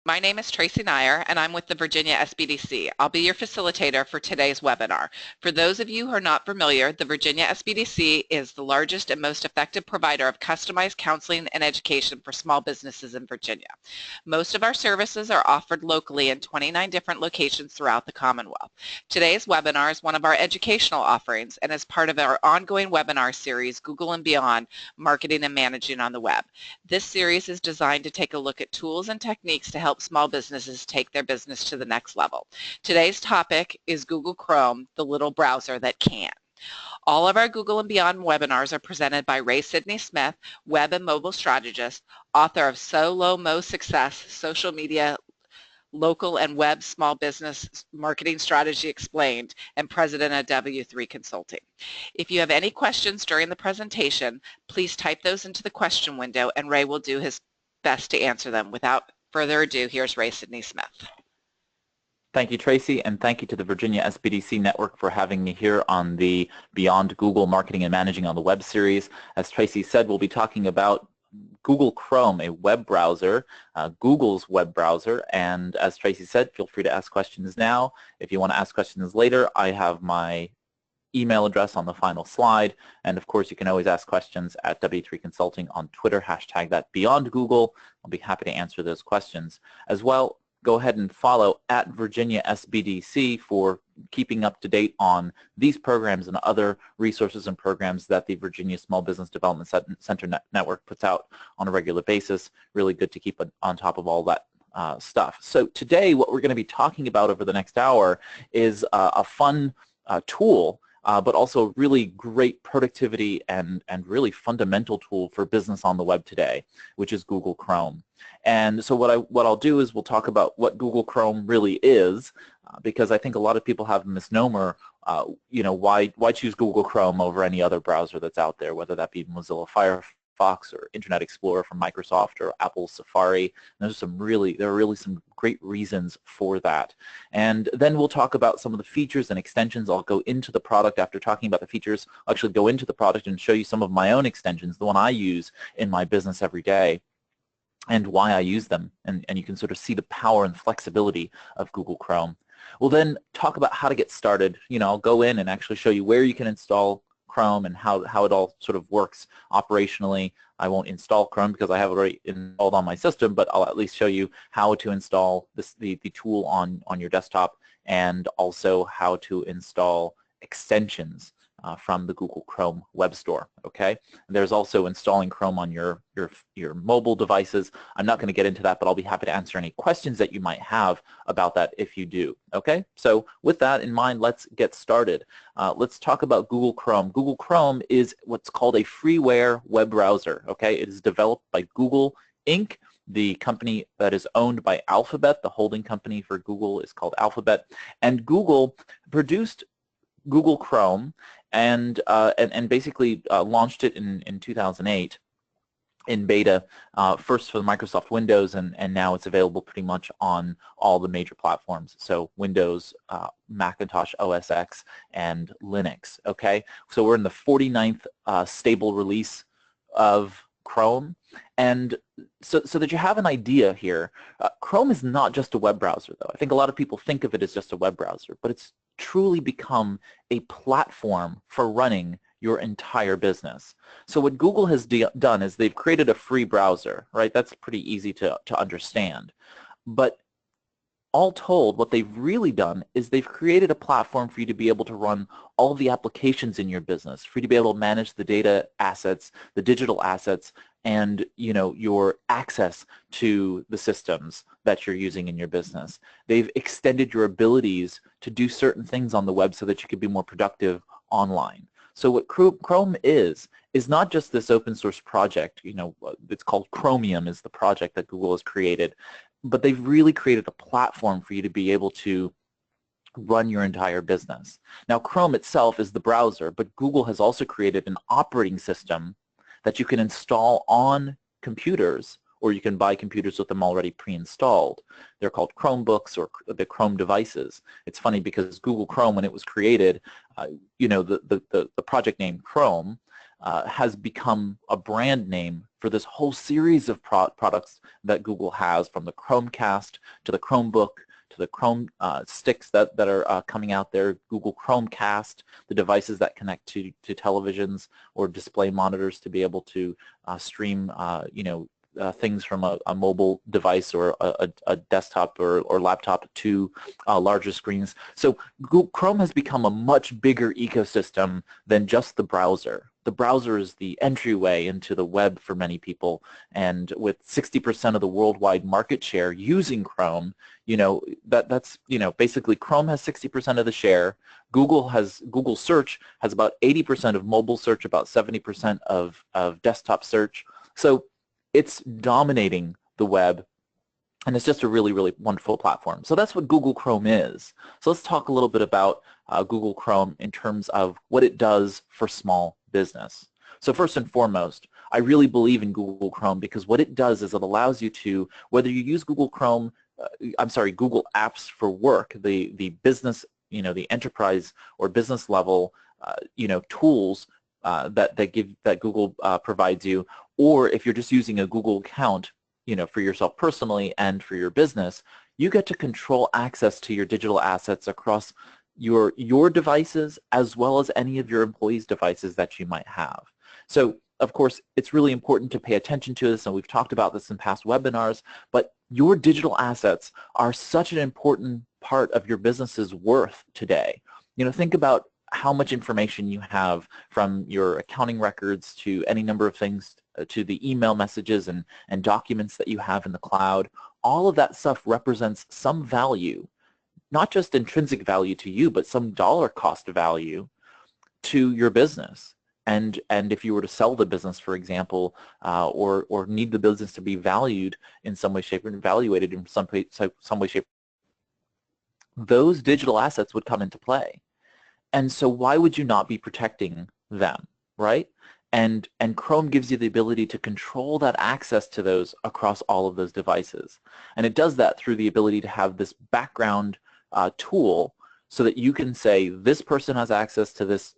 My name is Tracy Nyer, and I'm with the Virginia SBDC. I'll be your facilitator for today's webinar. For those of you who are not familiar, the Virginia SBDC is the largest and most effective provider of customized counseling and education for small businesses in Virginia. Most of our services are offered locally in 29 different locations throughout the Commonwealth. Today's webinar is one of our educational offerings and is part of our ongoing webinar series, Google and Beyond, Marketing and Managing on the Web. This series is designed to take a look at tools and techniques to help small businesses take their business to the next level. Today's topic is Google Chrome, the little browser that can. All of our Google and Beyond webinars are presented by Sidney Smith, web and mobile strategist, author of Solo Mo Success, Social Media, Local and Web Small Business Marketing Strategy Explained, and president of W3 Consulting. If you have any questions during the presentation, please type those into the question window and Ray will do his best to answer them. Without further ado, here's Sidney Smith. Thank you, Tracy, and thank you to the Virginia SBDC Network for having me here on the Beyond Google Marketing and Managing on the Web series. As Tracy said, we'll be talking about Google Chrome, a web browser, Google's web browser, and as Tracy said, feel free to ask questions now. If you want to ask questions later, I have my email address on the final slide, and of course you can always ask questions at W3 Consulting on Twitter, hashtag that Beyond Google. I'll be happy to answer those questions. As well, go ahead and follow at Virginia SBDC for keeping up to date on these programs and other resources and programs that the Virginia Small Business Development Center Network puts out on a regular basis. Really good to keep on top of all that stuff. So today what we're going to be talking about over the next hour is a fun tool, but also really great productivity and really fundamental tool for business on the web today, which is Google Chrome. And so what I'll do is we'll talk about what Google Chrome really is, because I think a lot of people have a misnomer. You know, why choose Google Chrome over any other browser that's out there, whether that be Mozilla Firefox or Internet Explorer from Microsoft or Apple Safari. And there are really some great reasons for that. And then we'll talk about some of the features and extensions. I'll go into the product after talking about the features. I'll actually go into the product and show you some of my own extensions, the one I use in my business every day, and why I use them. And you can sort of see the power and flexibility of Google Chrome. We'll then talk about how to get started. You know, I'll go in and actually show you where you can install Chrome and how it all sort of works operationally. I won't install Chrome because I have it already installed on my system, but I'll at least show you how to install the tool on your desktop, and also how to install extensions from the Google Chrome web store. Okay, there's also installing Chrome on your mobile devices. I'm not going to get into that, but I'll be happy to answer any questions that you might have about that if you do. Okay, so with that in mind, let's get started. Let's talk about Google Chrome. Google Chrome is what's called a freeware web browser. Okay, it is developed by Google Inc., the company that is owned by Alphabet. The holding company for Google is called Alphabet, and Google produced Google Chrome and basically launched it in 2008 in beta, first for Microsoft Windows, and now it's available pretty much on all the major platforms, so Windows, Macintosh OS X, and Linux. Okay, so we're in the 49th stable release of Chrome, and so that you have an idea here, Chrome is not just a web browser, though. I think a lot of people think of it as just a web browser, but it's truly become a platform for running your entire business. So what Google has done is they've created a free browser, right? That's pretty easy to understand. But all told, what they've really done is they've created a platform for you to be able to run all of the applications in your business, for you to be able to manage the data assets, the digital assets, and your access to the systems that you're using in your business. They've extended your abilities to do certain things on the web so that you can be more productive online. So what Chrome is not just this open source project. It's called Chromium, is the project that Google has created, but they've really created a platform for you to be able to run your entire business. Now, Chrome itself is the browser, but Google has also created an operating system that you can install on computers, or you can buy computers with them already pre-installed. They're called Chromebooks or the Chrome devices. It's funny because Google Chrome, when it was created, the project name Chrome has become a brand name for this whole series of products that Google has, from the Chromecast to the Chromebook to the Chrome sticks that are coming out there, Google Chromecast, the devices that connect to televisions or display monitors to be able to stream, things from a mobile device or a desktop or laptop to larger screens. So Google Chrome has become a much bigger ecosystem than just the browser. The browser is the entryway into the web for many people, and with 60% of the worldwide market share using Chrome, that's basically Chrome has 60% of the share. Google search has about 80% of mobile search, about 70% of desktop search. So it's dominating the web, and it's just a really, really wonderful platform. So that's what Google Chrome is. So let's talk a little bit about Google Chrome in terms of what it does for small business. So first and foremost, I really believe in Google Chrome because what it does is it allows you to, whether you use Google Apps for work, the business, the enterprise or business level, tools that Google provides you, or if you're just using a Google account, for yourself personally and for your business, you get to control access to your digital assets across your devices as well as any of your employees' devices that you might have. So, of course, it's really important to pay attention to this, and we've talked about this in past webinars, but your digital assets are such an important part of your business's worth today. Think about how much information you have, from your accounting records to any number of things, to the email messages and documents that you have in the cloud. All of that stuff represents some value, not just intrinsic value to you, but some dollar cost value to your business. And if you were to sell the business, for example, or need the business to be valued in some way, shape, or evaluated in some way, shape, those digital assets would come into play. And so why would you not be protecting them, right? And Chrome gives you the ability to control that access to those across all of those devices. And it does that through the ability to have this background tool, so that you can say, this person has access to this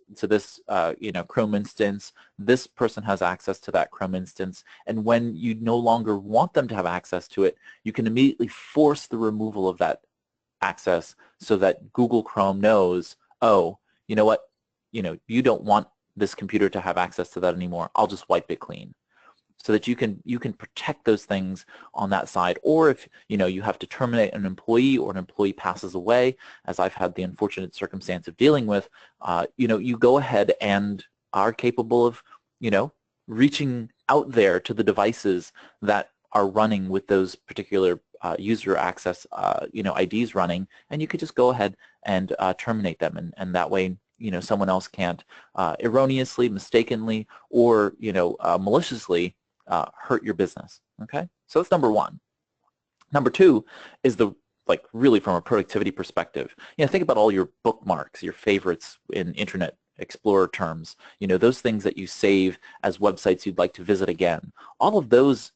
Chrome instance, this person has access to that Chrome instance, and when you no longer want them to have access to it, you can immediately force the removal of that access so that Google Chrome knows, oh, you know what, you don't want this computer to have access to that anymore. I'll just wipe it clean, so that you can protect those things on that side. Or if you have to terminate an employee, or an employee passes away, as I've had the unfortunate circumstance of dealing with, you go ahead and are capable of reaching out there to the devices that are running with those particular user access IDs running, and you could just go ahead and terminate them, and that way someone else can't erroneously, mistakenly, or maliciously hurt your business. Okay, so that's number one. Number two is really from a productivity perspective. Think about all your bookmarks, your favorites in Internet Explorer terms. Those things that you save as websites you'd like to visit again. All of those,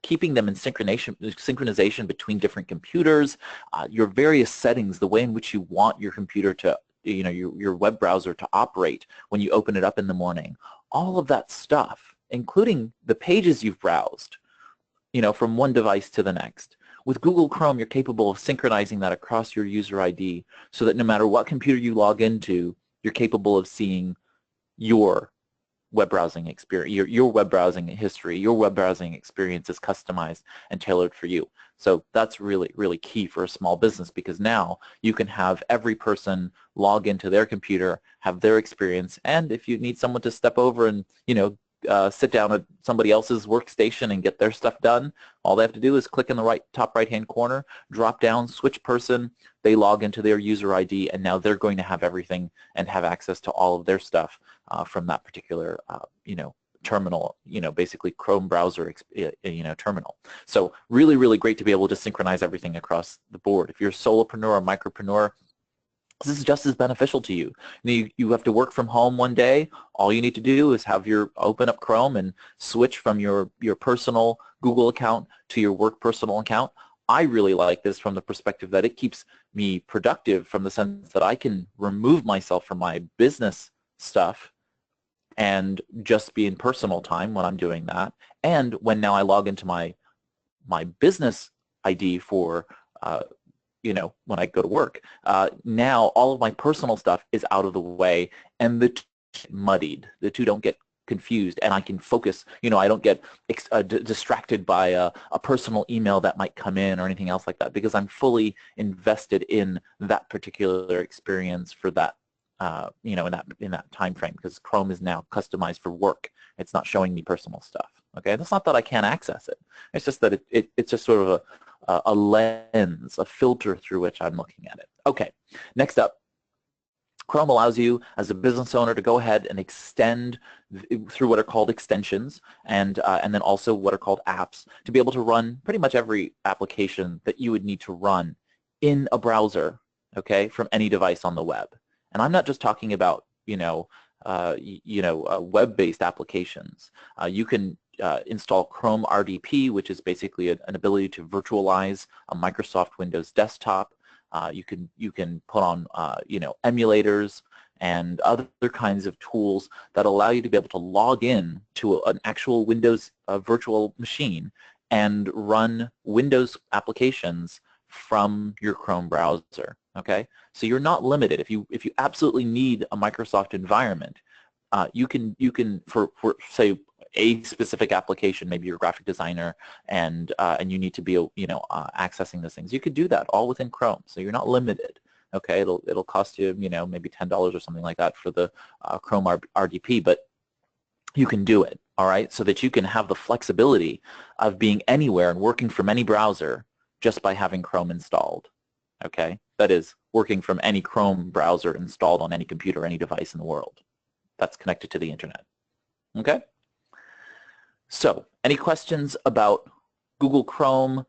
keeping them in synchronization between different computers, your various settings, the way in which you want your computer to, your web browser to operate when you open it up in the morning. All of that stuff, including the pages you've browsed, from one device to the next. With Google Chrome, you're capable of synchronizing that across your user ID, so that no matter what computer you log into, you're capable of seeing your web browsing experience, your web browsing history, your web browsing experience is customized and tailored for you. So that's really, really key for a small business, because now you can have every person log into their computer, have their experience, and if you need someone to step over and sit down at somebody else's workstation and get their stuff done, all they have to do is click in the top right-hand corner, drop down, switch person, they log into their user ID, and now they're going to have everything and have access to all of their stuff from that particular terminal, basically Chrome browser terminal. So really, really great to be able to synchronize everything across the board. If you're a solopreneur or micropreneur, this is just as beneficial to you. You have to work from home one day. All you need to do is open up Chrome and switch from your personal Google account to your work personal account. I really like this from the perspective that it keeps me productive, from the sense that I can remove myself from my business stuff and just be in personal time when I'm doing that. And when now I log into my business ID for when I go to work, now all of my personal stuff is out of the way, and the two get muddied. The two don't get confused, and I can focus. I don't get distracted by a personal email that might come in or anything else like that, because I'm fully invested in that particular experience for that, in that time frame, because Chrome is now customized for work. It's not showing me personal stuff. Okay, that's not that I can't access it. It's just that it's just sort of a lens, a filter through which I'm looking at it. Okay, next up, Chrome allows you as a business owner to go ahead and extend through what are called extensions, and then also what are called apps, to be able to run pretty much every application that you would need to run in a browser, okay, from any device on the web. And I'm not just talking about web-based applications. You can install Chrome RDP, which is basically an ability to virtualize a Microsoft Windows desktop. You can put on emulators and other kinds of tools that allow you to be able to log in to an actual Windows virtual machine and run Windows applications from your Chrome browser. Okay, so you're not limited. If you absolutely need a Microsoft environment, you can for say a specific application, maybe you're a graphic designer and you need to be accessing those things. You could do that all within Chrome, so you're not limited. Okay, it'll cost you maybe $10 or something like that for the Chrome RDP, but you can do it. All right, so that you can have the flexibility of being anywhere and working from any browser just by having Chrome installed. Okay, that is working from any Chrome browser installed on any computer, any device in the world that's connected to the internet. Okay. So, any questions about Google Chrome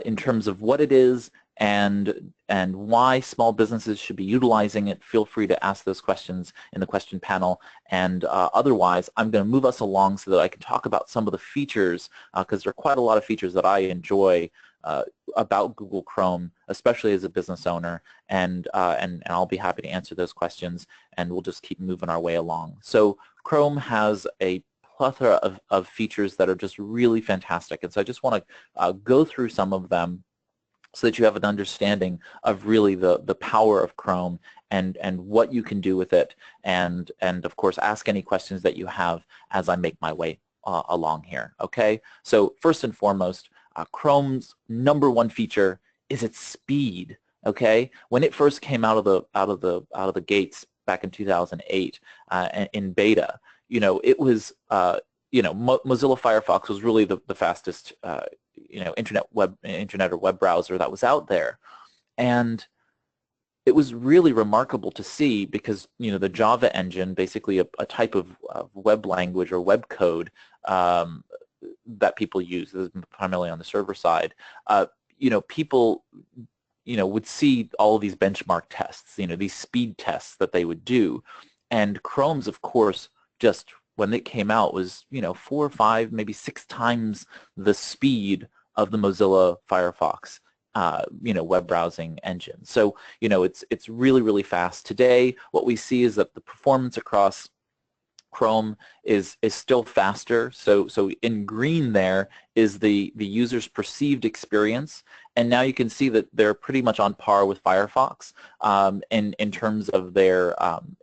in terms of what it is and why small businesses should be utilizing it? Feel free to ask those questions in the question panel. And otherwise, I'm going to move us along so that I can talk about some of the features, because there are quite a lot of features that I enjoy about Google Chrome, especially as a business owner, and I'll be happy to answer those questions, and we'll just keep moving our way along. So Chrome has a plethora of features that are just really fantastic, and so I just want to go through some of them so that you have an understanding of really the power of Chrome and what you can do with it, and of course ask any questions that you have as I make my way along here. Okay, so first and foremost, Chrome's #1 feature is its speed. Okay, when it first came out of the gates back in 2008 in beta, it was Mozilla Firefox was really the fastest internet or web browser that was out there, and it was really remarkable to see because the Java engine, basically a type of web language or web code that people use, primarily on the server side, people would see all of these benchmark tests, these speed tests that they would do, and Chrome's, of course, just when it came out was 4 or 5, maybe 6 times the speed of the Mozilla Firefox web browsing engine. So it's really fast. Today what we see is that the performance across Chrome is still faster. So in green there is the user's perceived experience, and now you can see that they're pretty much on par with Firefox in terms of their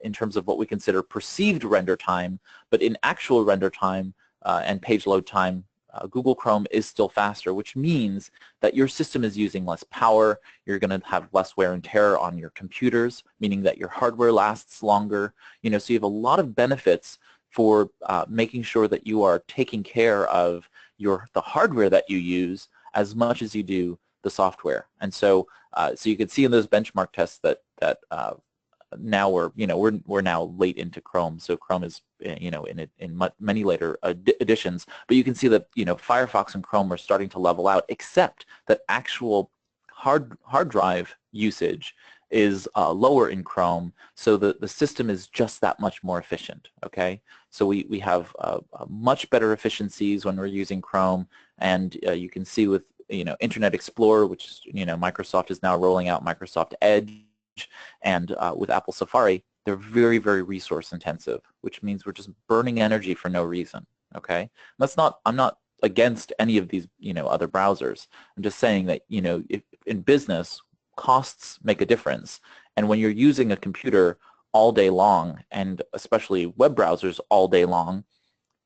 in terms of what we consider perceived render time, but in actual render time and page load time, Google Chrome is still faster, which means that your system is using less power. You're going to have less wear and tear on your computers, meaning that your hardware lasts longer. So you have a lot of benefits for making sure that you are taking care of the hardware that you use as much as you do the software. And so so you can see in those benchmark tests that now we're now late into Chrome, so Chrome is in many later editions, but you can see that Firefox and Chrome are starting to level out, except that actual hard drive usage is lower in Chrome, so the system is just that much more efficient. Okay, so we have much better efficiencies when we're using Chrome, and you can see with Internet Explorer, which Microsoft is now rolling out Microsoft Edge, and with Apple Safari, they're very, very resource intensive, which means we're just burning energy for no reason, okay? I'm not against any of these, other browsers. I'm just saying that, if in business, costs make a difference. And when you're using a computer all day long, and especially web browsers all day long,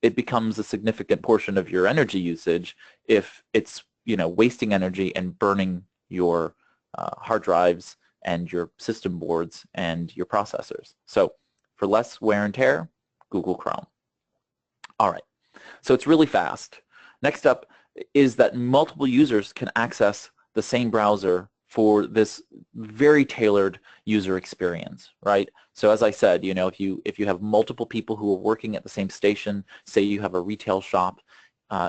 it becomes a significant portion of your energy usage if it's, wasting energy and burning your hard drives and your system boards and your processors. So for less wear and tear, Google Chrome. All right, so it's really fast. Next up is that multiple users can access the same browser for this very tailored user experience, right? So as I said, if you have multiple people who are working at the same station, say you have a retail shop,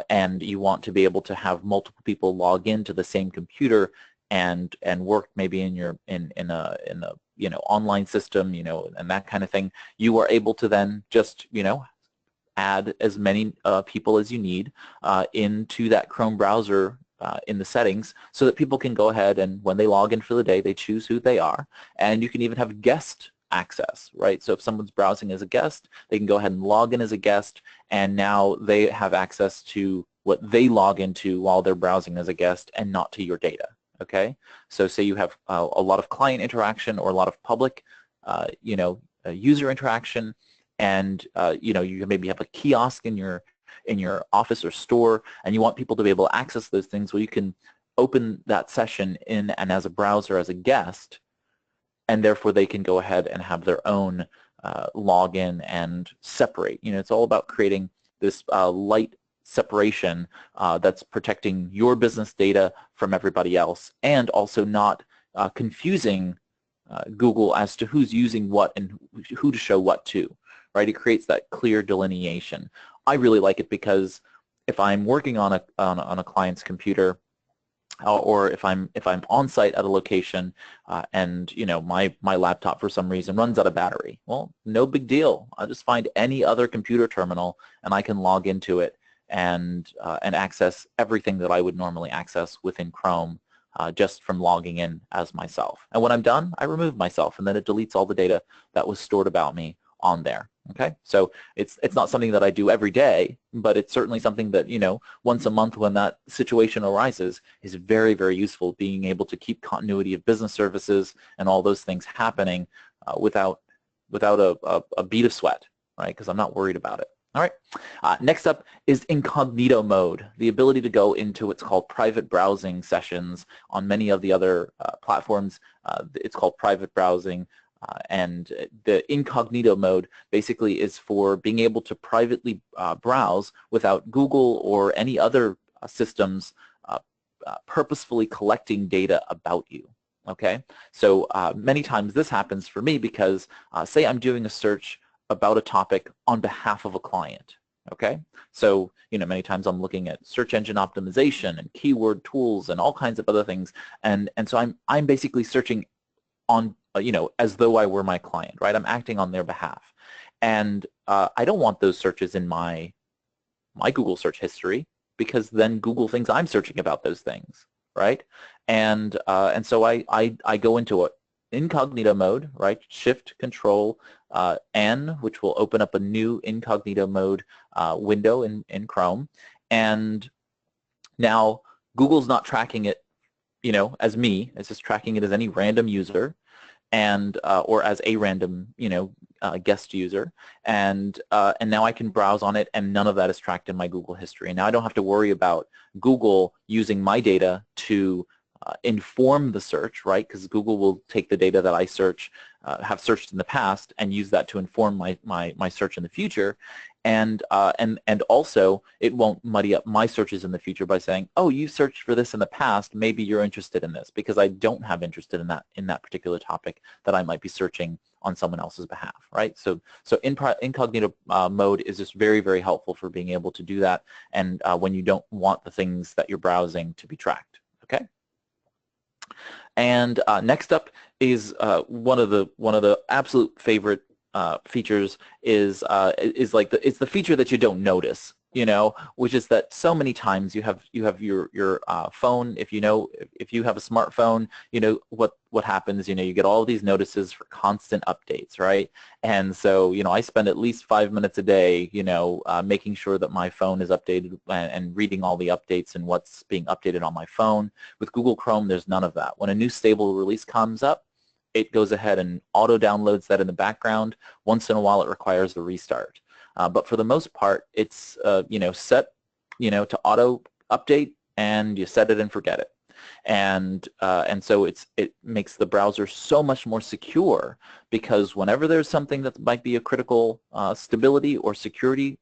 and you want to be able to have multiple people log into the same computer and work maybe in a online system, and that kind of thing, you are able to then just add as many people as you need into that Chrome browser in the settings, so that people can go ahead and when they log in for the day, they choose who they are, and you can even have guest access, right? So if someone's browsing as a guest, they can go ahead and log in as a guest, and now they have access to what they log into while they're browsing as a guest and not to your data, okay? So say you have a lot of client interaction or a lot of public, user interaction, and you maybe have a kiosk in your office or store, and you want people to be able to access those things. Well, you can open that session in and as a browser as a guest, and therefore they can go ahead and have their own login and separate. It's all about creating this light separation that's protecting your business data from everybody else, and also not confusing Google as to who's using what and who to show what to, right? It creates that clear delineation. I really like it because if I'm working on a client's computer, or if I'm on site at a location and my laptop for some reason runs out of battery, well, no big deal. I'll just find any other computer terminal and I can log into it and access everything that I would normally access within Chrome just from logging in as myself. And when I'm done, I remove myself, and then it deletes all the data that was stored about me on there. Okay, so it's not something that I do every day, but it's certainly something that once a month when that situation arises is very, very useful, being able to keep continuity of business services and all those things happening without a bead of sweat, right? Because I'm not worried about it. All right. Next up is incognito mode, the ability to go into what's called private browsing sessions on many of the other platforms. It's called private browsing. And the incognito mode basically is for being able to privately browse without Google or any other systems purposefully collecting data about you. Okay, so many times this happens for me because say I'm doing a search about a topic on behalf of a client. Okay, so many times I'm looking at search engine optimization and keyword tools and all kinds of other things, and so I'm basically searching on as though I were my client, right? I'm acting on their behalf, and I don't want those searches in my Google search history, because then Google thinks I'm searching about those things, right? And so I go into an incognito mode, right? Shift Control N, which will open up a new incognito mode window in Chrome, and now Google's not tracking it, as me. It's just tracking it as any random user, and or as a random guest user, and now I can browse on it, and none of that is tracked in my Google history. And now I don't have to worry about Google using my data to inform the search, right? Because Google will take the data that I have searched in the past and use that to inform my search in the future, and also it won't muddy up my searches in the future by saying, oh, you searched for this in the past, maybe you're interested in this, because I don't have interest in that particular topic that I might be searching on someone else's behalf, right? So incognito mode is just very, very helpful for being able to do that, and when you don't want the things that you're browsing to be tracked. Okay. And next up is one of the absolute favorite features is it's the feature that you don't notice which is that so many times you have your phone. If if you have a smartphone, what happens. You get all these notices for constant updates, right? And so I spend at least 5 minutes a day, making sure that my phone is updated and reading all the updates and what's being updated on my phone. With Google Chrome, there's none of that. When a new stable release comes up, it goes ahead and auto downloads that in the background. Once in a while, it requires a restart. But for the most part, it's set to auto update, and you set it and forget it. And so it makes the browser so much more secure, because whenever there's something that might be a critical stability or security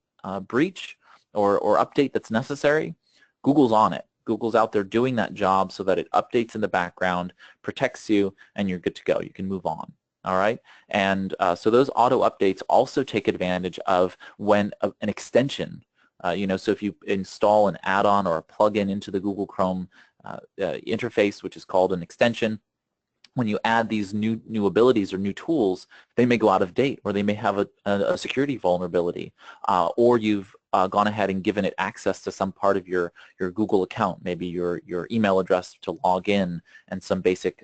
breach or update that's necessary, Google's on it. Google's out there doing that job so that it updates in the background, protects you, and you're good to go. You can move on. All right, and so those auto updates also take advantage of when an extension, so if you install an add-on or a plugin into the Google Chrome interface, which is called an extension, when you add these new abilities or new tools, they may go out of date, or they may have a security vulnerability, or you've gone ahead and given it access to some part of your Google account, maybe your email address to log in and some basic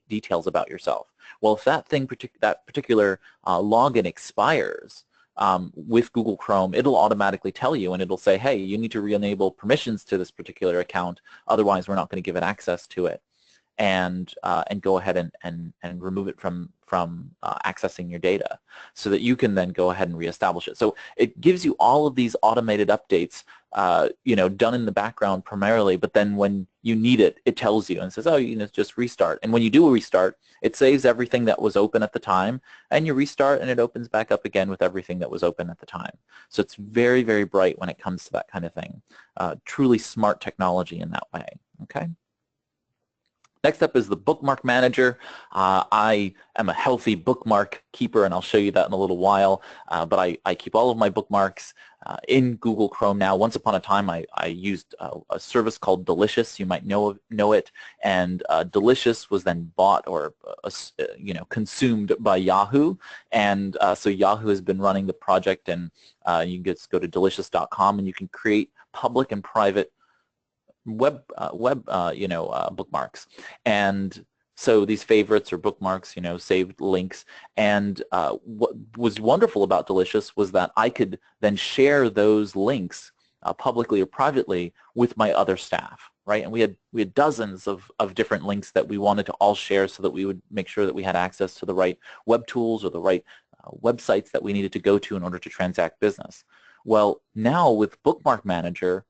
details about yourself. Well, if that particular login expires with Google Chrome, it'll automatically tell you, and it'll say, hey, you need to re-enable permissions to this particular account, otherwise we're not going to give it access to it. And go ahead and remove it from accessing your data, so that you can then go ahead and reestablish it. So it gives you all of these automated updates, done in the background primarily, but then when you need it, it tells you and says, oh, just restart. And when you do a restart, it saves everything that was open at the time, and you restart and it opens back up again with everything that was open at the time. So it's very, very bright when it comes to that kind of thing. Truly smart technology in that way. Okay. Next up is the Bookmark Manager. I am a healthy bookmark keeper, and I'll show you that in a little while. But I keep all of my bookmarks in Google Chrome now. Once upon a time, I used a service called Delicious. You might know it. And Delicious was then bought or consumed by Yahoo. And so Yahoo has been running the project, and you can just go to delicious.com, and you can create public and private bookmarks. And so these favorites or bookmarks, saved links. And what was wonderful about Delicious was that I could then share those links publicly or privately with my other staff, right? And we had dozens of different links that we wanted to all share, so that we would make sure that we had access to the right web tools or the right websites that we needed to go to in order to transact business. Well, now with Bookmark Manager,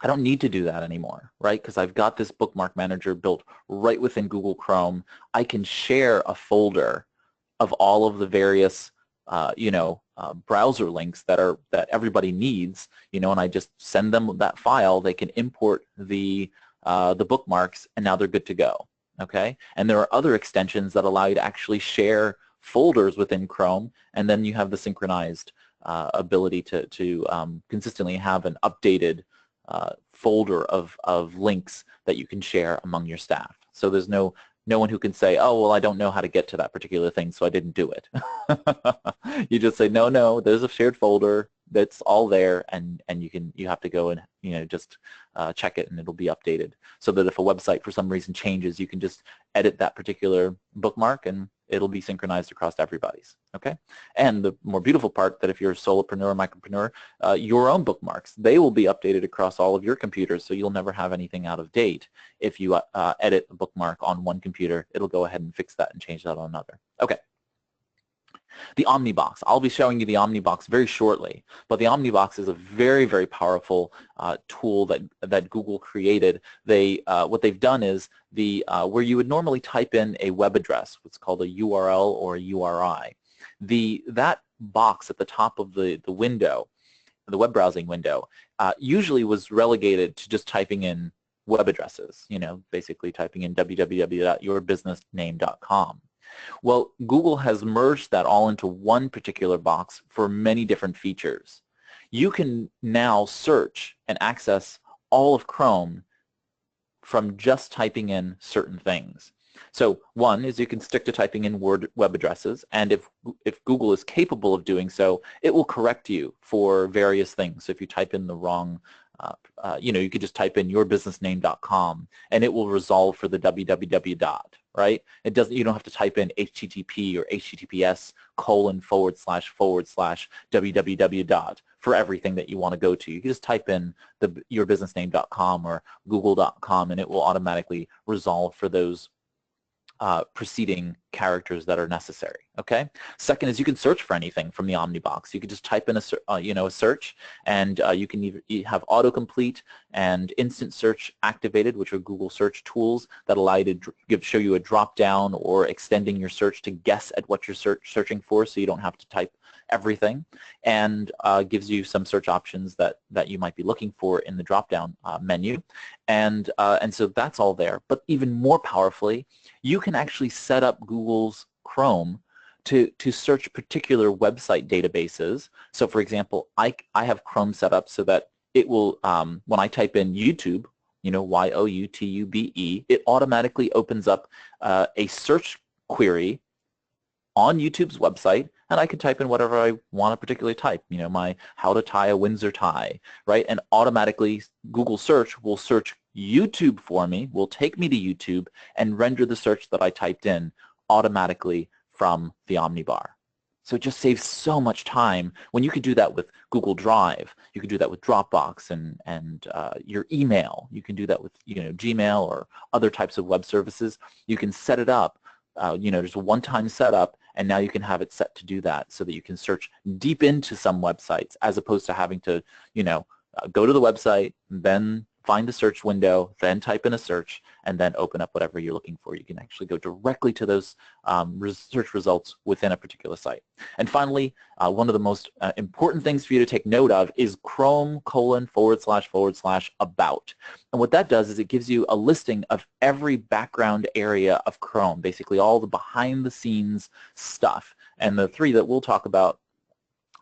I don't need to do that anymore, right? Because I've got this Bookmark Manager built right within Google Chrome. I can share a folder of all of the various, browser links that everybody needs, and I just send them that file. They can import the bookmarks, and now they're good to go. Okay, and there are other extensions that allow you to actually share folders within Chrome, and then you have the synchronized ability to consistently have an updated folder of links that you can share among your staff. So there's no one who can say, oh, well, I don't know how to get to that particular thing, so I didn't do it. You just say, no, there's a shared folder that's all there, and you have to go and just check it, and it'll be updated, so that if a website for some reason changes, you can just edit that particular bookmark, and it'll be synchronized across everybody's. Okay, and the more beautiful part, that if you're a solopreneur, micropreneur, your own bookmarks, they will be updated across all of your computers, so you'll never have anything out of date. If you edit a bookmark on one computer, it'll go ahead and fix that and change that on another. Okay. The Omnibox. I'll be showing you the Omnibox very shortly, but the Omnibox is a very, very powerful tool that Google created. What they've done is where you would normally type in a web address, what's called a URL or a URI. That box at the top of the window, the web browsing window, usually was relegated to just typing in web addresses, basically typing in www.yourbusinessname.com. Well, Google has merged that all into one particular box for many different features. You can now search and access all of Chrome from just typing in certain things. So one is you can stick to typing in word web addresses, and if Google is capable of doing so, it will correct you for various things. So if you type in the wrong, you could just type in yourbusinessname.com, and it will resolve for the www dot, right? It doesn't. You don't have to type in HTTP or HTTPS:// www dot for everything that you want to go to. You can just type in yourbusinessname.com or google.com, and it will automatically resolve for those preceding characters that are necessary. Okay. Second is you can search for anything from the Omnibox. You can just type in a search, and you can either have autocomplete and instant search activated, which are Google search tools that allow you to show you a drop down or extending your search to guess at what you're searching for, so you don't have to type everything, and gives you some search options that you might be looking for in the drop-down menu, and so that's all there. But even more powerfully, you can actually set up Google's Chrome to search particular website databases. So for example, I have Chrome set up so that it will, when I type in YouTube, YOUTUBE, it automatically opens up a search query on YouTube's website, and I can type in whatever I want to particularly type, my how to tie a Windsor tie, right? And automatically Google search will search YouTube for me, will take me to YouTube, and render the search that I typed in automatically from the Omnibar. So it just saves so much time when you could do that with Google Drive. You could do that with Dropbox and your email. You can do that with Gmail or other types of web services. You can set it up. There's a one-time setup, and now you can have it set to do that so that you can search deep into some websites as opposed to having to, go to the website, then find the search window, then type in a search, and then open up whatever you're looking for. You can actually go directly to those search results within a particular site. And finally, one of the most important things for you to take note of is Chrome : //about. And what that does is it gives you a listing of every background area of Chrome, basically all the behind-the-scenes stuff. And the three that we'll talk about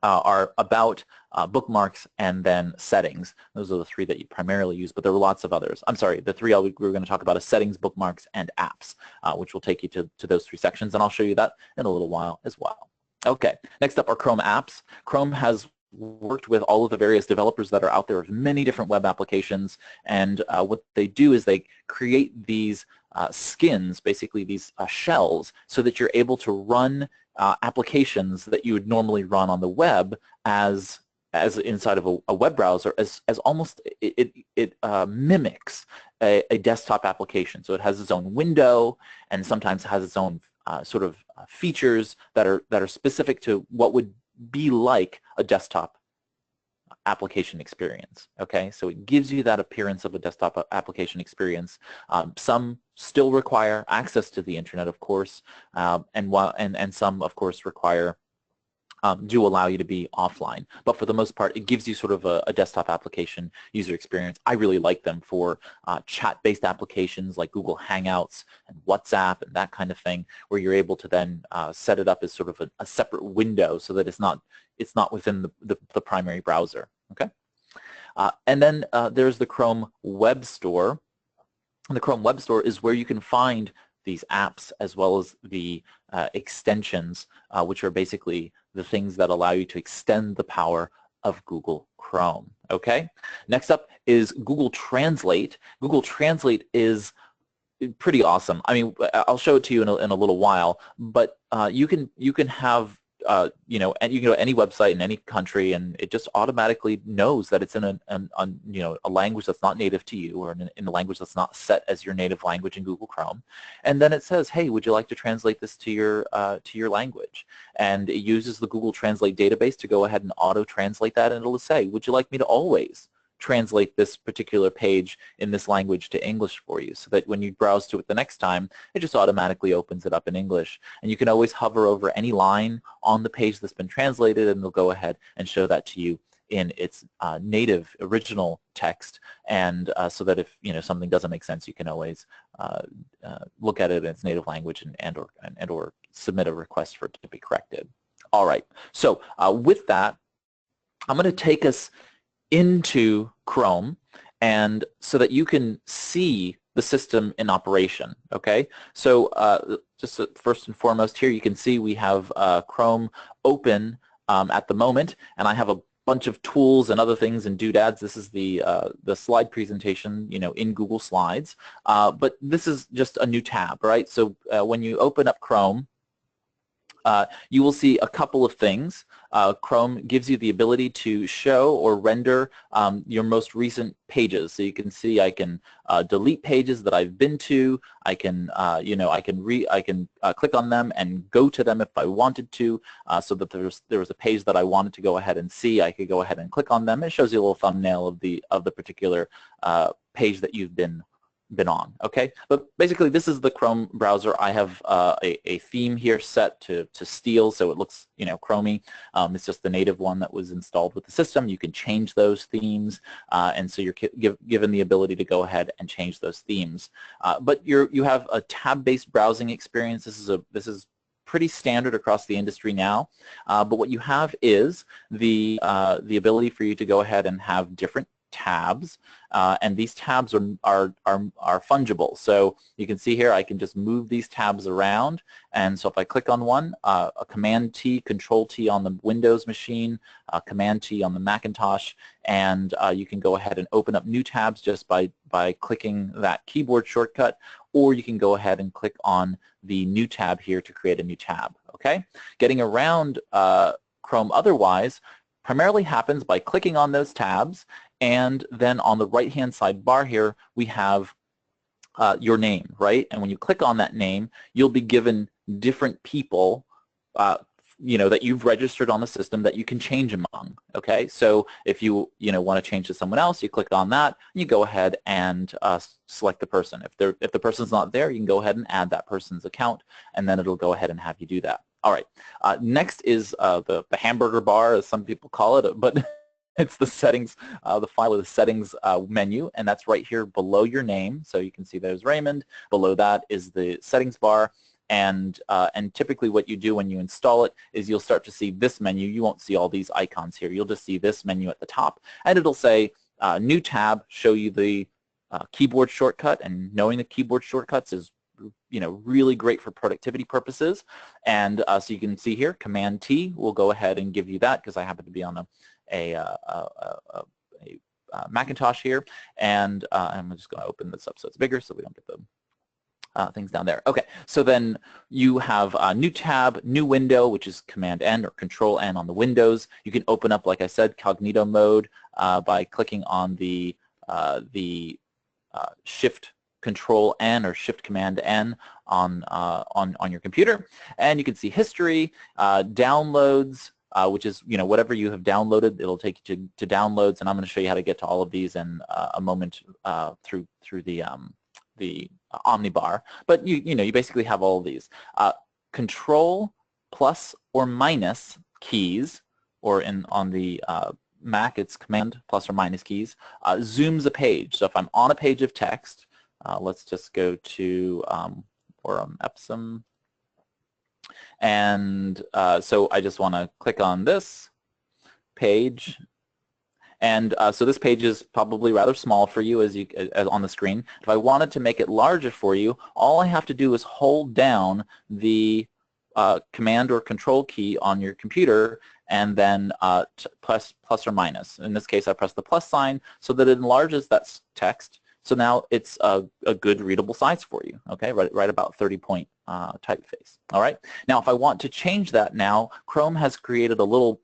are about, bookmarks, and then settings. Those are the three that you primarily use, but there are lots of others. I'm sorry, the three we're going to talk about is settings, bookmarks, and apps, which will take you to those three sections, and I'll show you that in a little while as well. Okay, next up are Chrome apps. Chrome has worked with all of the various developers that are out there of many different web applications, and what they do is they create these skins, basically these shells, so that you're able to run applications that you would normally run on the web as inside of a web browser, as almost it mimics a desktop application. So it has its own window, and sometimes has its own sort of features that are specific to what would be like a desktop application experience. Okay, so it gives you that appearance of a desktop application experience. Some still require access to the internet, of course, and some, of course, require do allow you to be offline. But for the most part, it gives you sort of a desktop application user experience. I really like them for chat-based applications like Google Hangouts and WhatsApp and that kind of thing, where you're able to then set it up as sort of a separate window so that it's not within the primary browser. Okay, and then there's the Chrome Web Store. And the Chrome Web Store is where you can find these apps as well as the extensions, which are basically the things that allow you to extend the power of Google Chrome. Okay. Next up is Google Translate. Google Translate is pretty awesome. I mean, I'll show it to you in a little while, but you can have and you can go to any website in any country, and it just automatically knows that it's in a language that's not native to you, or in a language that's not set as your native language in Google Chrome, and then it says, hey, would you like to translate this to your language? And it uses the Google Translate database to go ahead and auto-translate that, and it'll say, would you like me to always translate this particular page in this language to English for you, so that when you browse to it the next time, it just automatically opens it up in English. And you can always hover over any line on the page that's been translated, and they'll go ahead and show that to you in its native original text, and so that if something doesn't make sense, you can always look at it in its native language and or submit a request for it to be corrected. All right, so with that, I'm going to take us into Chrome, and so that you can see the system in operation, okay? So just first and foremost here, you can see we have Chrome open at the moment, and I have a bunch of tools and other things and doodads. This is the slide presentation, you know, in Google Slides, but this is just a new tab, right? So when you open up Chrome, you will see a couple of things. Chrome gives you the ability to show or render your most recent pages. So you can see I can delete pages that I've been to. I can, you know, I can click on them and go to them if I wanted to. So that there was a page that I wanted to go ahead and see. I could go ahead and click on them. It shows you a little thumbnail of the particular page that you've been on, okay? But basically this is the Chrome browser. I have a theme here set to Steel, so it looks, you know, Chromey. It's just the native one that was installed with the system. You can change those themes, and so you're given the ability to go ahead and change those themes. But you have a tab-based browsing experience. This is pretty standard across the industry now, but what you have is the ability for you to go ahead and have different tabs, and these tabs are fungible. So you can see here I can just move these tabs around, and so if I click on one, a Command-T, Control-T on the Windows machine, Command-T on the Macintosh, and you can go ahead and open up new tabs just by clicking that keyboard shortcut, or you can go ahead and click on the new tab here to create a new tab, okay? Getting around Chrome otherwise primarily happens by clicking on those tabs, and then on the right-hand side bar here, we have your name, right? And when you click on that name, you'll be given different people, you know, that you've registered on the system that you can change among, okay? So if you want to change to someone else, you click on that, and you go ahead and select the person. If the person's not there, you can go ahead and add that person's account, and then it'll go ahead and have you do that. All right, next is the hamburger bar, as some people call it, but it's the settings, the file of the settings menu, and that's right here below your name. So you can see there's Raymond. Below that is the settings bar, and typically what you do when you install it is you'll start to see this menu. You won't see all these icons here. You'll just see this menu at the top, and it'll say new tab, show you the keyboard shortcut, and knowing the keyboard shortcuts is really great for productivity purposes. And so you can see here, Command-T will go ahead and give you that, because I happen to be on a Macintosh here, and I'm just going to open this up so it's bigger so we don't get the things down there. Okay, so then you have a new tab, new window, which is Command-N or Control-N on the Windows. You can open up, like I said, Cognito mode by clicking on the Shift Control-N or Shift Command-N on your computer, and you can see history, downloads, which is whatever you have downloaded. It'll take you to downloads, and I'm going to show you how to get to all of these in a moment through the Omnibar. But you basically have all of these. Control plus or minus keys, or on the Mac it's Command plus or minus keys, zooms a page. So if I'm on a page of text, let's just go to Epsom. And so I just want to click on this page, and so this page is probably rather small for you as on the screen. If I wanted to make it larger for you, all I have to do is hold down the Command or Control key on your computer, and then plus or minus. In this case, I press the plus sign so that it enlarges that text. So now it's a good readable size for you, okay, right about 30-point typeface. All right. Now, if I want to change that now, Chrome has created a little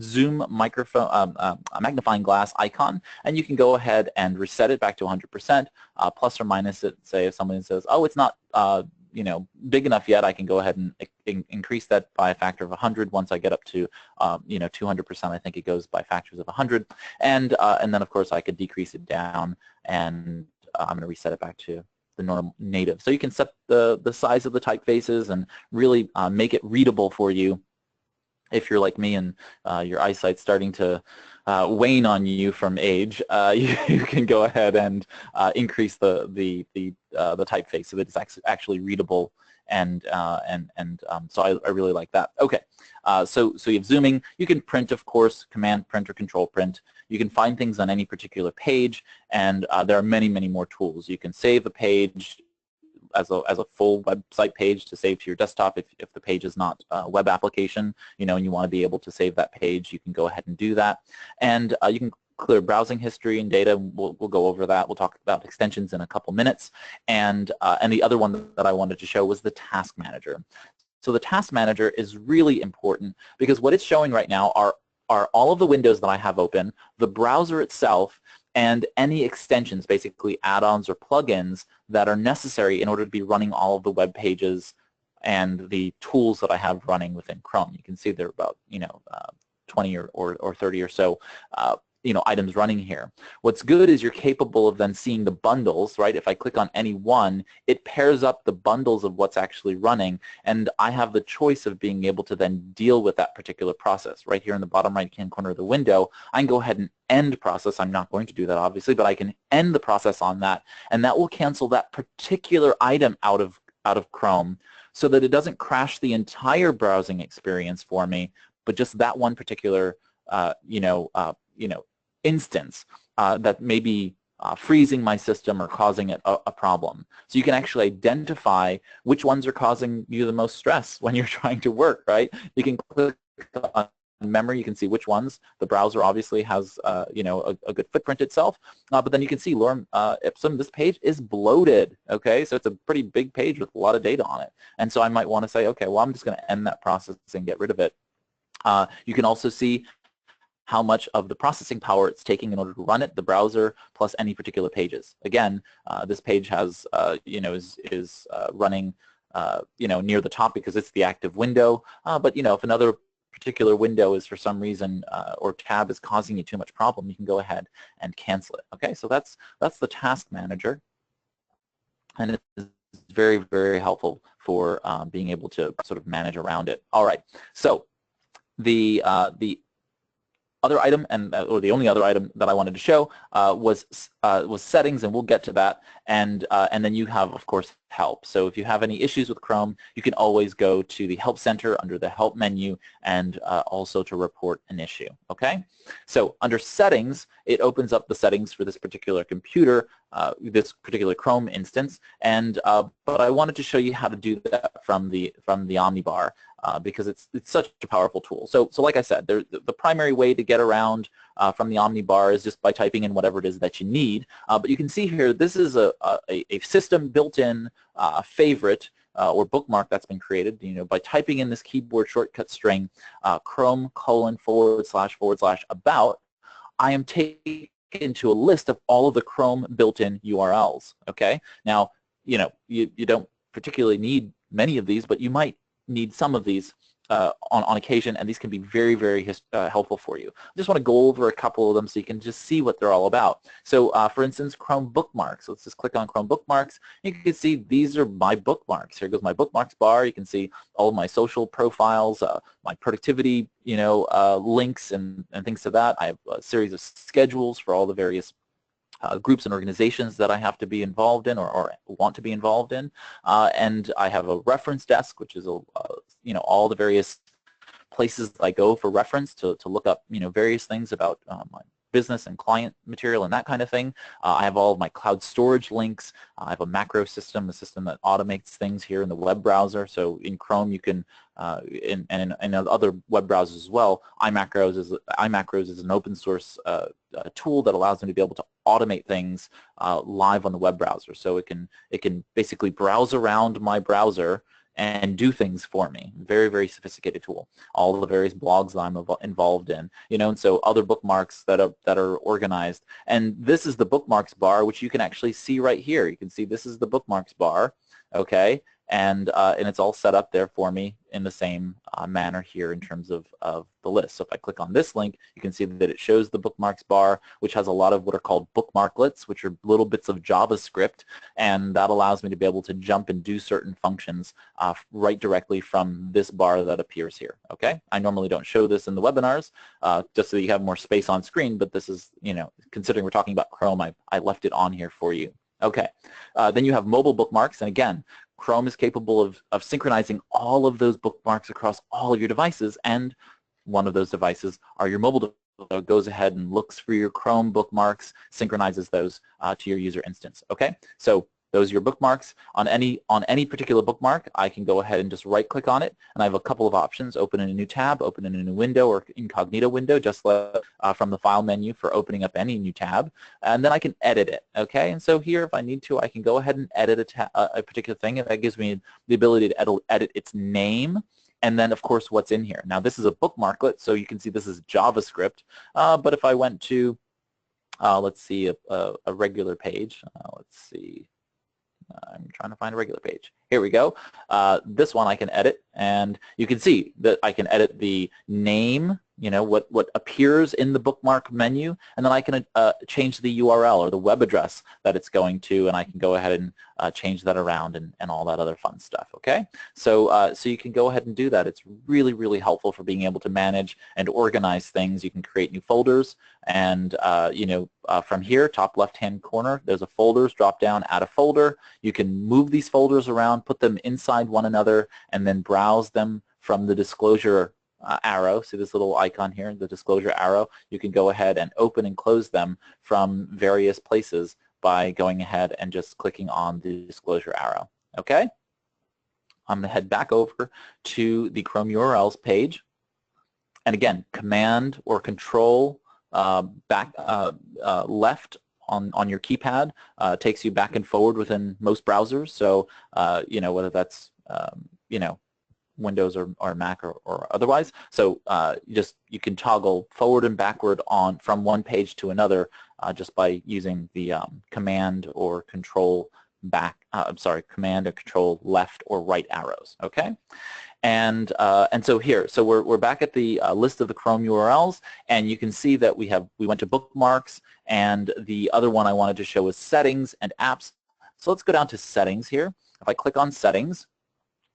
zoom microphone, magnifying glass icon, and you can go ahead and reset it back to 100%, plus or minus it. Say if somebody says, oh, it's not big enough yet, I can go ahead and increase that by a factor of 100. Once I get up to 200%, I think it goes by factors of 100, and then of course I could decrease it down, and I'm going to reset it back to the normal native. So you can set the size of the typefaces and really make it readable for you. If you're like me and your eyesight's starting to wane on you from age, you can go ahead and increase the typeface so that it's actually readable, and so I really like that. Okay, so you have zooming. You can print, of course, Command print or Control print. You can find things on any particular page, and there are many, many more tools. You can save a page as a full website page to save to your desktop if the page is not a web application, and you want to be able to save that page. You can go ahead and do that. And you can clear browsing history and data. We'll go over that. We'll talk about extensions in a couple minutes. And the other one that I wanted to show was the Task Manager. So the Task Manager is really important because what it's showing right now are all of the windows that I have open, the browser itself, and any extensions, basically add-ons or plugins that are necessary in order to be running all of the web pages and the tools that I have running within Chrome. You can see there are about 20 or 30 or so items running here. What's good is you're capable of then seeing the bundles, right? If I click on any one, it pairs up the bundles of what's actually running, and I have the choice of being able to then deal with that particular process. Right here in the bottom right-hand corner of the window, I can go ahead and end process. I'm not going to do that, obviously, but I can end the process on that, and that will cancel that particular item out of Chrome so that it doesn't crash the entire browsing experience for me, but just that one particular instance that may be freezing my system or causing it a problem. So you can actually identify which ones are causing you the most stress when you're trying to work, right? You can click on memory, you can see which ones. The browser obviously has a good footprint itself, but then you can see lorem ipsum, this page is bloated, okay? So it's a pretty big page with a lot of data on it. And so I might want to say, okay, well, I'm just going to end that process and get rid of it. You can also see how much of the processing power it's taking in order to run it, the browser, plus any particular pages. Again, this page has, is running, near the top because it's the active window. But if another particular window is for some reason or tab is causing you too much problem, you can go ahead and cancel it. Okay, so that's the Task Manager, and it's very, very helpful for being able to sort of manage around it. All right, so the other item, or the only other item that I wanted to show was settings, and we'll get to that. And then you have, of course, help. So if you have any issues with Chrome, you can always go to the Help Center under the Help menu, and also to report an issue. Okay. So under Settings, it opens up the settings for this particular computer, this particular Chrome instance. And but I wanted to show you how to do that from the Omnibar. Because it's such a powerful tool. So like I said, the primary way to get around from the Omnibar is just by typing in whatever it is that you need. But you can see here, this is a system built-in favorite or bookmark that's been created. By typing in this keyboard shortcut string, Chrome : / about, I am taken to a list of all of the Chrome built-in URLs. Okay. Now, you don't particularly need many of these, but you might need some of these on occasion, and these can be very, very helpful for you. I just want to go over a couple of them so you can just see what they're all about. So for instance, Chrome Bookmarks. Let's just click on Chrome Bookmarks. You can see these are my bookmarks. Here goes my bookmarks bar. You can see all of my social profiles, my productivity links and things to that. I have a series of schedules for all the various groups and organizations that I have to be involved in or want to be involved in, and I have a reference desk, which is all the various places I go for reference to look up various things about my business and client material and that kind of thing. I have all of my cloud storage links. I have a macro system, a system that automates things here in the web browser. So in Chrome, you can, and in other web browsers as well, iMacros is an open source tool that allows them to be able to automate things live on the web browser. So it can basically browse around my browser and do things for me. Very, very sophisticated tool. All the various blogs that I'm involved in, and so other bookmarks that are organized. And this is the bookmarks bar, which you can actually see right here. You can see this is the bookmarks bar, okay, and it's all set up there for me in the same manner here in terms of the list. So if I click on this link, you can see that it shows the bookmarks bar, which has a lot of what are called bookmarklets, which are little bits of JavaScript, and that allows me to be able to jump and do certain functions right directly from this bar that appears here. Okay, I normally don't show this in the webinars just so you have more space on screen, but this is, considering we're talking about Chrome, I left it on here for you. Okay, then you have mobile bookmarks, and again, Chrome is capable of synchronizing all of those bookmarks across all of your devices, and one of those devices are your mobile So it goes ahead and looks for your Chrome bookmarks, synchronizes those to your user instance. Okay, so those are your bookmarks. On any particular bookmark, I can go ahead and just right-click on it, and I have a couple of options: open in a new tab, open in a new window, or incognito window, just like from the file menu for opening up any new tab. And then I can edit it. Okay, and so here, if I need to, I can go ahead and edit a particular thing, and that gives me the ability to edit its name. And then, of course, what's in here. Now, this is a bookmarklet, so you can see this is JavaScript. But if I went to, let's see, a regular page. Let's see. I'm trying to find a regular page. Here we go. This one I can edit, and you can see that I can edit the name, you know, what appears in the bookmark menu, and then I can change the URL or the web address that it's going to, and I can go ahead and change that around and all that other fun stuff. Okay, so so you can go ahead and do that. It's really, really helpful for being able to manage and organize things. You can create new folders, and you know, from here, top left-hand corner, there's a folders drop down, add a folder. You can move these folders around, put them inside one another, and then browse them from the disclosure arrow. See this little icon here, the disclosure arrow? You can go ahead and open and close them from various places by going ahead and just clicking on the disclosure arrow. Okay? I'm going to head back over to the Chrome URLs page. And again, Command or Control left on your keypad takes you back and forward within most browsers. So you know, whether that's you know, Windows or Mac or otherwise. So you can toggle forward and backward from one page to another just by using the Command or Control Command or Control left or right arrows. Okay. And so here, so we're back at the list of the Chrome URLs, and you can see that we went to bookmarks, and the other one I wanted to show is settings and apps. So let's go down to settings here. If I click on settings,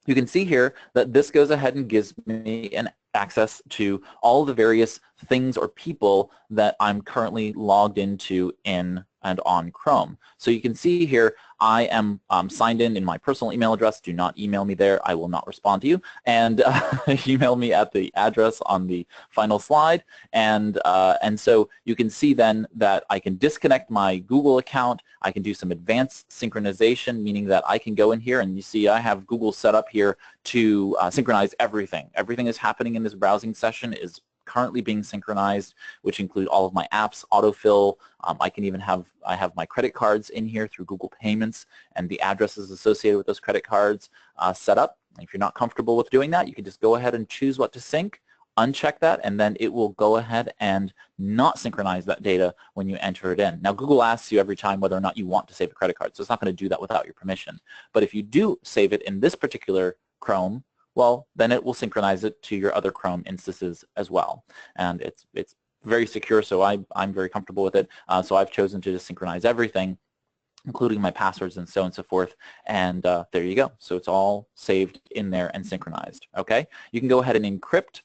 you can see here that this goes ahead and gives me an access to all the various things or people that I'm currently logged into in and on Chrome. So you can see here I am signed in my personal email address. Do not email me there. I will not respond to you. And email me at the address on the final slide. And so you can see then that I can disconnect my Google account. I can do some advanced synchronization, meaning that I can go in here and you see I have Google set up here to synchronize everything. Everything is happening in this browsing session is currently being synchronized, which include all of my apps, autofill. I have my credit cards in here through Google Payments and the addresses associated with those credit cards set up. If you're not comfortable with doing that, you can just go ahead and choose what to sync, uncheck that, and then it will go ahead and not synchronize that data when you enter it in. Now, Google asks you every time whether or not you want to save a credit card, so it's not going to do that without your permission. But if you do save it in this particular Chrome, well, then it will synchronize it to your other Chrome instances as well. And it's very secure, so I'm very comfortable with it. So I've chosen to just synchronize everything, including my passwords and so on and so forth. And there you go. So it's all saved in there and synchronized. Okay. You can go ahead and encrypt,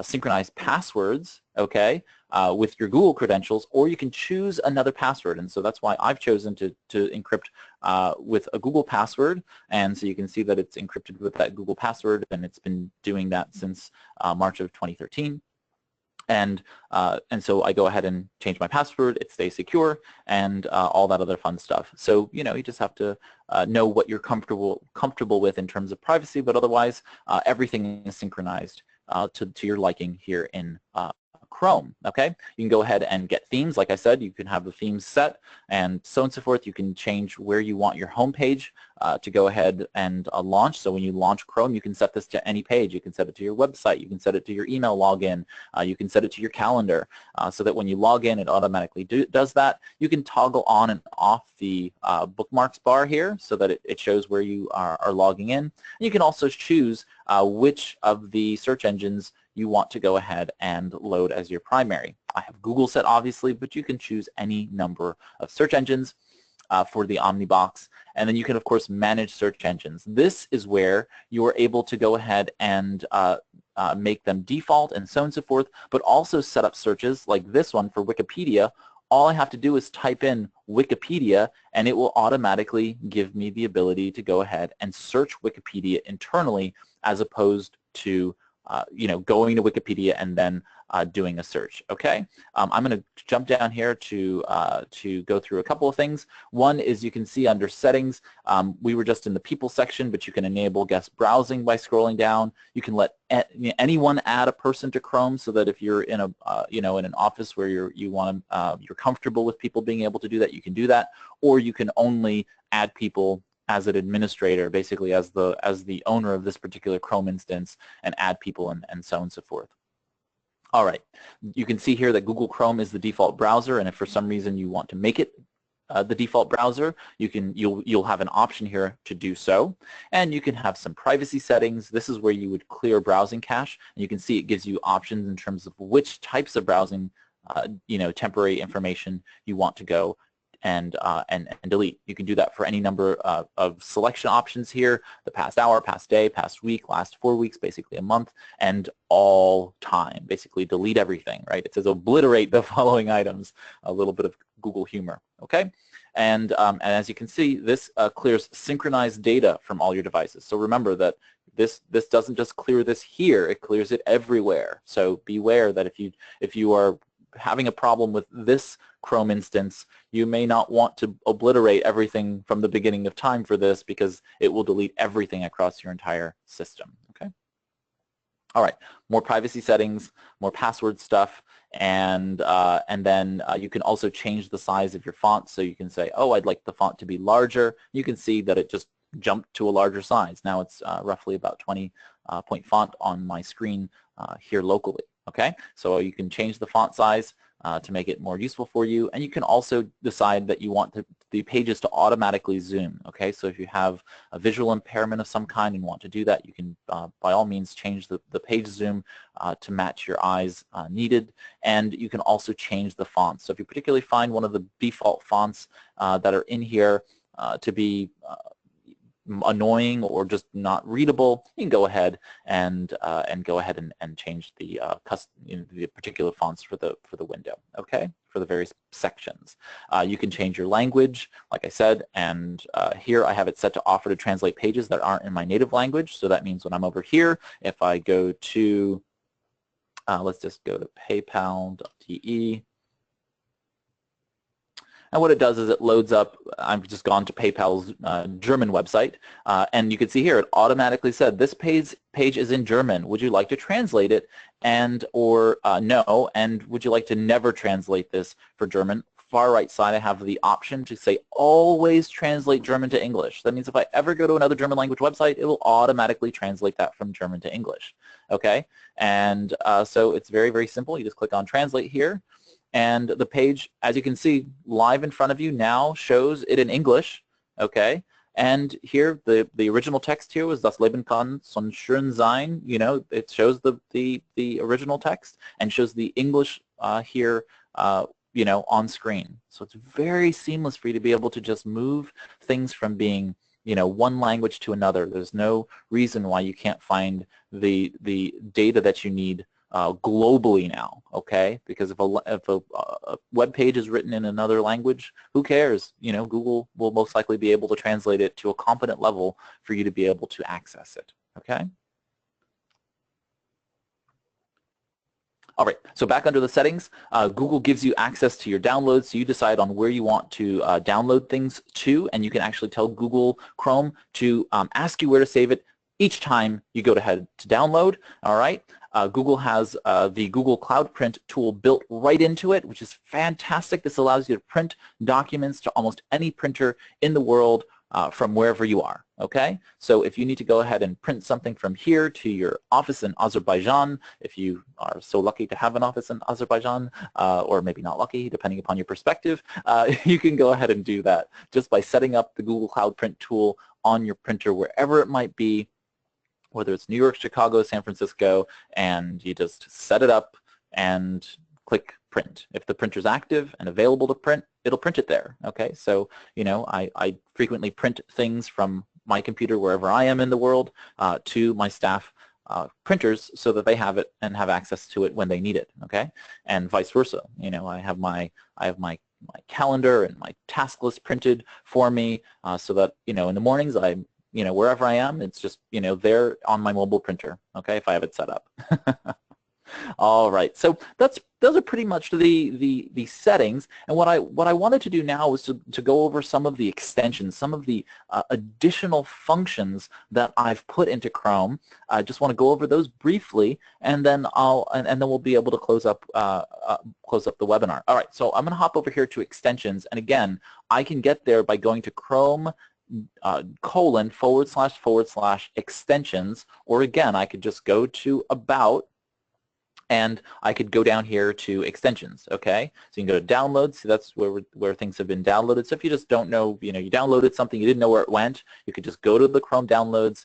synchronize passwords. Okay. With your Google credentials, or you can choose another password, and so that's why I've chosen to encrypt with a Google password, and so you can see that it's encrypted with that Google password, and it's been doing that since March of 2013. And so I go ahead and change my password, it stays secure, and all that other fun stuff. So you just have to know what you're comfortable with in terms of privacy, but otherwise everything is synchronized to your liking here in Chrome. Okay, you can go ahead and get themes. Like I said, you can have the themes set and so forth. You can change where you want your home page to go ahead and launch. So when you launch Chrome, you can set this to any page. You can set it to your website. You can set it to your email login. You can set it to your calendar so that when you log in, it automatically does that. You can toggle on and off the bookmarks bar here so that it shows where you are logging in. And you can also choose which of the search engines you want to go ahead and load as your primary. I have Google set, obviously, but you can choose any number of search engines for the Omnibox. And then you can, of course, manage search engines. This is where you are able to go ahead and make them default and so on and so forth, but also set up searches like this one for Wikipedia. All I have to do is type in Wikipedia, and it will automatically give me the ability to go ahead and search Wikipedia internally as opposed to going to Wikipedia and then doing a search. Okay, I'm going to jump down here to go through a couple of things. One is you can see under settings, we were just in the people section, but you can enable guest browsing by scrolling down. You can let anyone add a person to Chrome, so that if you're in a in an office where you're comfortable with people being able to do that, you can do that, or you can only add people as an administrator, basically as the owner of this particular Chrome instance, and add people and so on and so forth. All right, you can see here that Google Chrome is the default browser, and if for some reason you want to make it the default browser, you'll have an option here to do so, and you can have some privacy settings. This is where you would clear browsing cache, and you can see it gives you options in terms of which types of browsing, temporary information you want to go and delete. You can do that for any number of selection options here: the past hour, past day, past week, last 4 weeks, basically a month, and all time. Basically delete everything, right? It says obliterate the following items. A little bit of Google humor, okay? And as you can see, this clears synchronized data from all your devices. So remember that this doesn't just clear this here, it clears it everywhere. So beware that if you are having a problem with this Chrome instance, you may not want to obliterate everything from the beginning of time for this, because it will delete everything across your entire system. Okay. All right, more privacy settings, more password stuff, and then you can also change the size of your font. So you can say, oh, I'd like the font to be larger. You can see that it just jumped to a larger size. Now it's roughly about 20 point font on my screen here locally. Okay, so you can change the font size to make it more useful for you, and you can also decide that you want the pages to automatically zoom. Okay, so if you have a visual impairment of some kind and want to do that, you can by all means change the page zoom to match your eyes needed, and you can also change the fonts. So if you particularly find one of the default fonts that are in here to be annoying or just not readable, you can go ahead and change the the particular fonts for the window. Okay, for the various sections. You can change your language, like I said, and here I have it set to offer to translate pages that aren't in my native language. So that means when I'm over here, if I go to let's just go to paypal.de. And what it does is it loads up, I've just gone to PayPal's German website, and you can see here it automatically said, this page is in German. Would you like to translate it? And or no, and would you like to never translate this for German? Far right side I have the option to say always translate German to English. That means if I ever go to another German language website, it will automatically translate that from German to English. Okay, and so it's very, very simple. You just click on translate here. And the page, as you can see, live in front of you now shows it in English, okay? And here, the original text here was Das Leben kann so schön sein. You know, it shows the original text and shows the English here, you know, on screen. So it's very seamless for you to be able to just move things from being, you know, one language to another. There's no reason why you can't find the data that you need globally now, okay? Because if a web page is written in another language, who cares? You know, Google will most likely be able to translate it to a competent level for you to be able to access it, okay? All right, so back under the settings, Google gives you access to your downloads, so you decide on where you want to download things to, and you can actually tell Google Chrome to ask you where to save it each time you go ahead to download, all right? Google has the Google Cloud Print tool built right into it, which is fantastic. This allows you to print documents to almost any printer in the world from wherever you are, okay? So if you need to go ahead and print something from here to your office in Azerbaijan, if you are so lucky to have an office in Azerbaijan, or maybe not lucky, depending upon your perspective, you can go ahead and do that just by setting up the Google Cloud Print tool on your printer wherever it might be, whether it's New York, Chicago, San Francisco, and you just set it up and click print. If the printer's active and available to print, it'll print it there, okay? So, you know, I frequently print things from my computer wherever I am in the world to my staff printers so that they have it and have access to it when they need it, okay? And vice versa. You know, I have my calendar and my task list printed for me so that, you know, in the mornings I wherever I am, it's just, there on my mobile printer, okay, if I have it set up. All right, so those are pretty much the settings. And what I wanted to do now was to go over some of the extensions, some of the additional functions that I've put into Chrome. I just want to go over those briefly, and then then we'll be able to close up the webinar. All right, so I'm going to hop over here to extensions, and again, I can get there by going to Chrome / extensions, or again, I could just go to About, and I could go down here to extensions, okay? So you can go to downloads, so that's where things have been downloaded. So if you just don't know, you downloaded something, you didn't know where it went, you could just go to the Chrome downloads,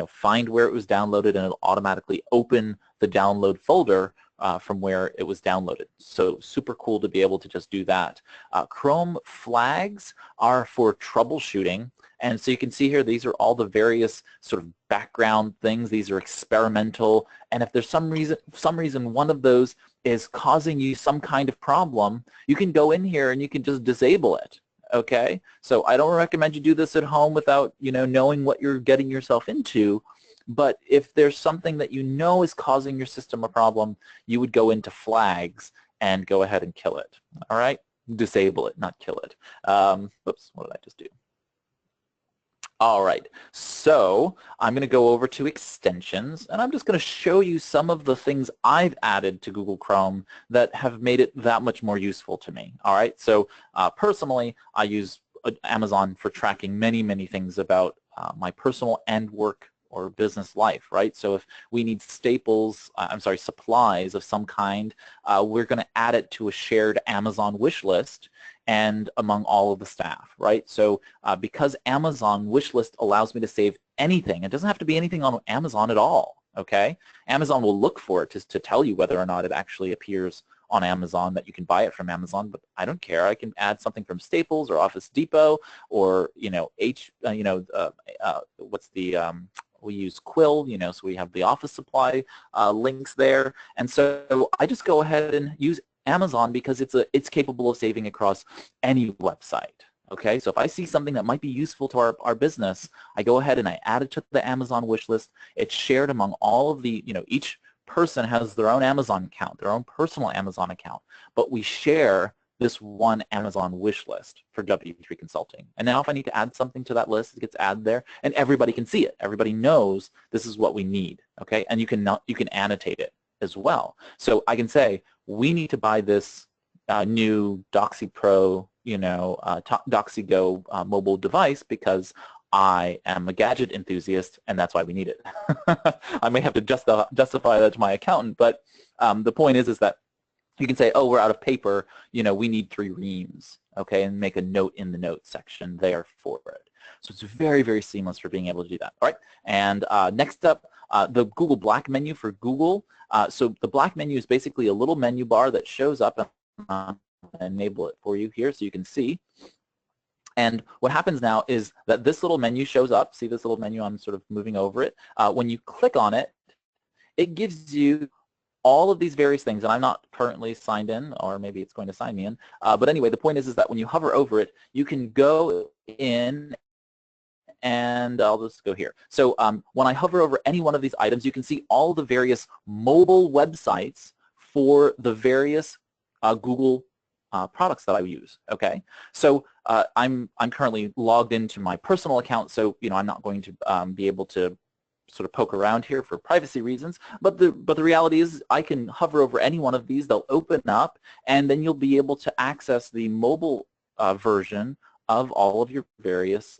find where it was downloaded, and it'll automatically open the download folder from where it was downloaded. So super cool to be able to just do that. Chrome flags are for troubleshooting. And so you can see here, these are all the various sort of background things. These are experimental. And if there's some reason one of those is causing you some kind of problem, you can go in here and you can just disable it. Okay? So I don't recommend you do this at home without, knowing what you're getting yourself into. But if there's something that is causing your system a problem, you would go into flags and go ahead and kill it. All right? Disable it, not kill it. Oops, what did I just do? All right, so I'm going to go over to extensions, and I'm just going to show you some of the things I've added to Google Chrome that have made it that much more useful to me. All right, so personally, I use Amazon for tracking many, many things about my personal and work or business life, right? So if we need supplies of some kind, we're going to add it to a shared Amazon wish list and among all of the staff, right? So because Amazon wish list allows me to save anything, it doesn't have to be anything on Amazon at all, okay? Amazon will look for it to tell you whether or not it actually appears on Amazon, that you can buy it from Amazon, but I don't care. I can add something from Staples or Office Depot, or we use Quill, so we have the office supply links there, and so I just go ahead and use Amazon because it's capable of saving across any website. Okay, so if I see something that might be useful to our business, I go ahead and I add it to the Amazon wish list. It's shared among all of the, each person has their own Amazon account, their own personal Amazon account, but we share this one Amazon wish list for W3 Consulting. And now if I need to add something to that list, it gets added there, and everybody can see it. Everybody knows this is what we need, okay? And you can annotate it as well. So I can say, we need to buy this new Doxy Pro, Doxy Go mobile device because I am a gadget enthusiast, and that's why we need it. I may have to justify that to my accountant, but the point is that you can say, oh, we're out of paper, we need 3 reams, okay, and make a note in the notes section there for it. So it's very, very seamless for being able to do that. All right, and next up, the Google Black menu for Google. So the Black menu is basically a little menu bar that shows up, and enable it for you here so you can see. And what happens now is that this little menu shows up. See this little menu? I'm sort of moving over it. When you click on it, it gives you all of these various things, and I'm not currently signed in, or maybe it's going to sign me in. But anyway, the point is that when you hover over it, you can go in, and I'll just go here. So when I hover over any one of these items, you can see all the various mobile websites for the various Google products that I use. Okay, so I'm currently logged into my personal account, so I'm not going to be able to sort of poke around here for privacy reasons, but the reality is I can hover over any one of these, they'll open up, and then you'll be able to access the mobile version of all of your various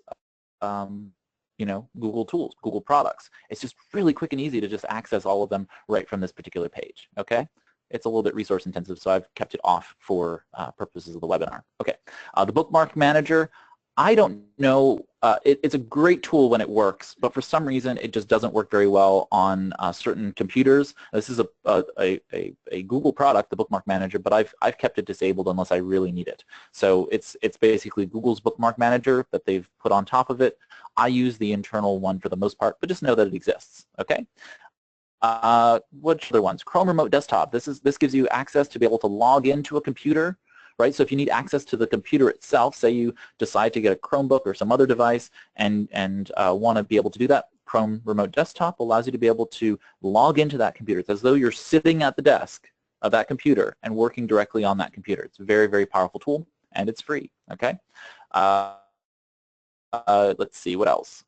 Google tools, Google products. It's just really quick and easy to just access all of them right from this particular page, okay? It's a little bit resource intensive, so I've kept it off for purposes of the webinar. Okay, the Bookmark Manager, I don't know, it's a great tool when it works, but for some reason it just doesn't work very well on certain computers. This is a Google product, the Bookmark Manager, but I've kept it disabled unless I really need it. So it's basically Google's Bookmark Manager that they've put on top of it. I use the internal one for the most part, but just know that it exists, okay? Which other ones? Chrome Remote Desktop. This gives you access to be able to log into a computer, right? So if you need access to the computer itself, say you decide to get a Chromebook or some other device and want to be able to do that, Chrome Remote Desktop allows you to be able to log into that computer. It's as though you're sitting at the desk of that computer and working directly on that computer. It's a very, very powerful tool, and it's free, okay? Let's see, what else?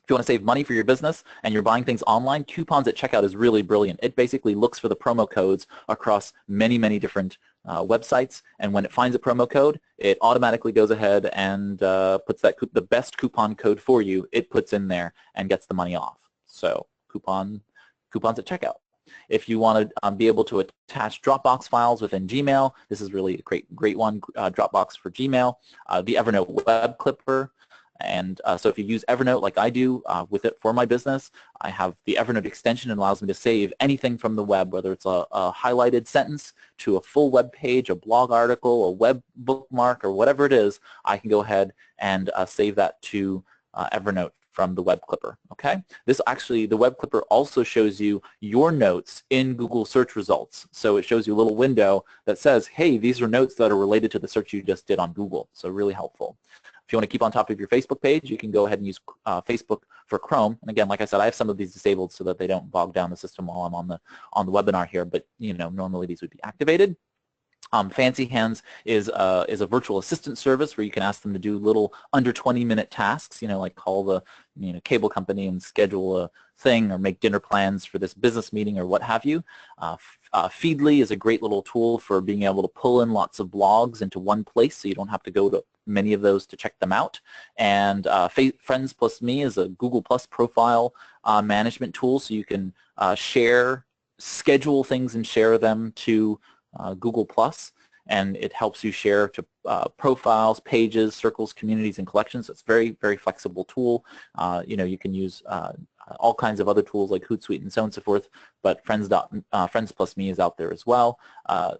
If you want to save money for your business and you're buying things online, coupons at checkout is really brilliant. It basically looks for the promo codes across many, many different websites, and when it finds a promo code, it automatically goes ahead and puts the best coupon code for you. It puts in there and gets the money off. So coupons at checkout. If you want to be able to attach Dropbox files within Gmail, this is really a great one, Dropbox for Gmail. The Evernote Web Clipper. And so if you use Evernote like I do with it for my business, I have the Evernote extension and allows me to save anything from the web, whether it's a highlighted sentence to a full web page, a blog article, a web bookmark, or whatever it is. I can go ahead and save that to Evernote from the Web Clipper, okay? The Web Clipper also shows you your notes in Google search results. So it shows you a little window that says, hey, these are notes that are related to the search you just did on Google. So really helpful. If you want to keep on top of your Facebook page, you can go ahead and use Facebook for Chrome. And again, like I said, I have some of these disabled so that they don't bog down the system while I'm on the webinar here. But normally these would be activated. Fancy Hands is a virtual assistant service where you can ask them to do little under 20-minute tasks, like call the cable company and schedule a thing or make dinner plans for this business meeting or what have you. Feedly is a great little tool for being able to pull in lots of blogs into one place so you don't have to go to many of those to check them out. And Friends Plus Me is a Google Plus profile management tool, so you can schedule things and share them to Google Plus, and it helps you share to profiles, pages, circles, communities, and collections. It's a very, very flexible tool. You can use all kinds of other tools like Hootsuite and so on and so forth, but Friends Plus Me is out there as well.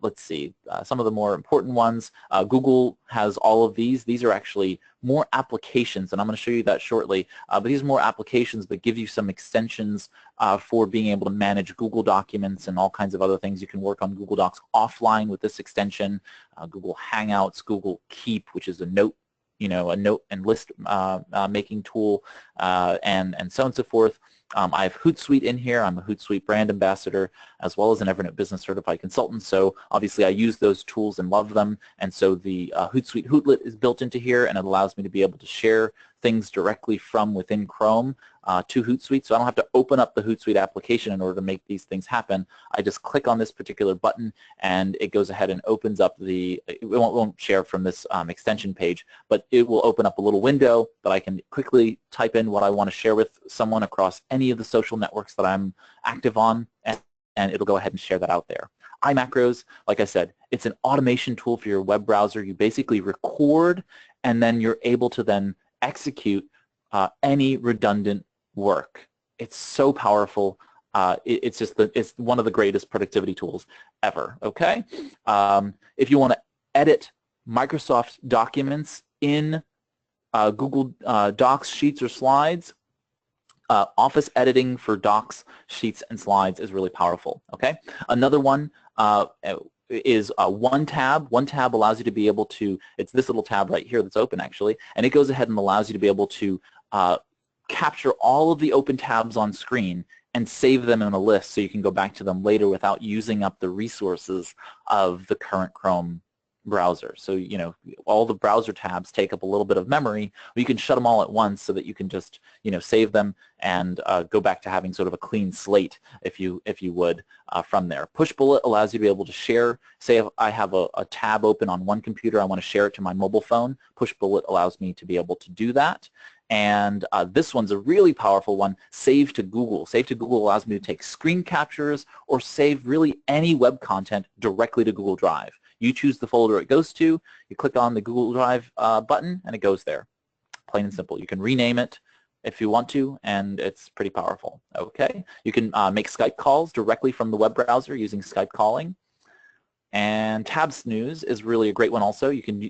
Let's see, some of the more important ones. Google has all of these. These are actually more applications, and I'm going to show you that shortly, but these are more applications that give you some extensions for being able to manage Google documents and all kinds of other things. You can work on Google Docs offline with this extension, Google Hangouts, Google Keep, which is a note and list making tool, and so on and so forth. I have Hootsuite in here. I'm a Hootsuite brand ambassador as well as an Evernote Business Certified Consultant, so obviously I use those tools and love them, and so the Hootsuite Hootlet is built into here, and it allows me to be able to share things directly from within Chrome to Hootsuite, so I don't have to open up the Hootsuite application in order to make these things happen. I just click on this particular button and it goes ahead and opens up it won't share from this extension page, but it will open up a little window that I can quickly type in what I want to share with someone across any of the social networks that I'm active on, and it'll go ahead and share that out there. iMacros, like I said, it's an automation tool for your web browser. You basically record and then you're able to then execute any redundant work. It's so powerful. It's one of the greatest productivity tools ever. Okay, if you want to edit Microsoft documents in Google Docs, Sheets, or Slides, Office editing for Docs, Sheets, and Slides is really powerful. Okay, another one is One Tab. One Tab allows you to be able to, it's this little tab right here that's open actually, and it goes ahead and allows you to be able to capture all of the open tabs on screen and save them in a list so you can go back to them later without using up the resources of the current Chrome browser. So all the browser tabs take up a little bit of memory, but you can shut them all at once so that you can just save them and go back to having sort of a clean slate if you would from there. Push Bullet allows you to be able to share. Say if I have a tab open on one computer, I want to share it to my mobile phone. Push Bullet allows me to be able to do that. And this one's a really powerful one, Save to Google. Save to Google allows me to take screen captures or save really any web content directly to Google Drive. You choose the folder it goes to, you click on the Google Drive button, and it goes there. Plain and simple. You can rename it if you want to, and it's pretty powerful. Okay, you can make Skype calls directly from the web browser using Skype calling. And Tab Snooze is really a great one also. You can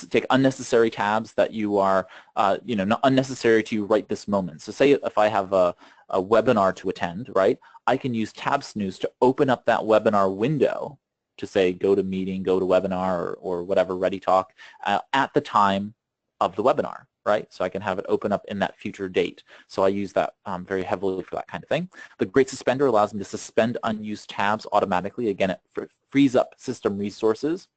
take unnecessary tabs that you are, not unnecessary to you right this moment. So say if I have a webinar to attend, right, I can use Tab Snooze to open up that webinar window to say go to meeting, go to webinar, or whatever, Ready Talk, at the time of the webinar, right? So I can have it open up in that future date. So I use that very heavily for that kind of thing. The Great Suspender allows me to suspend unused tabs automatically. Again, it frees up system resources.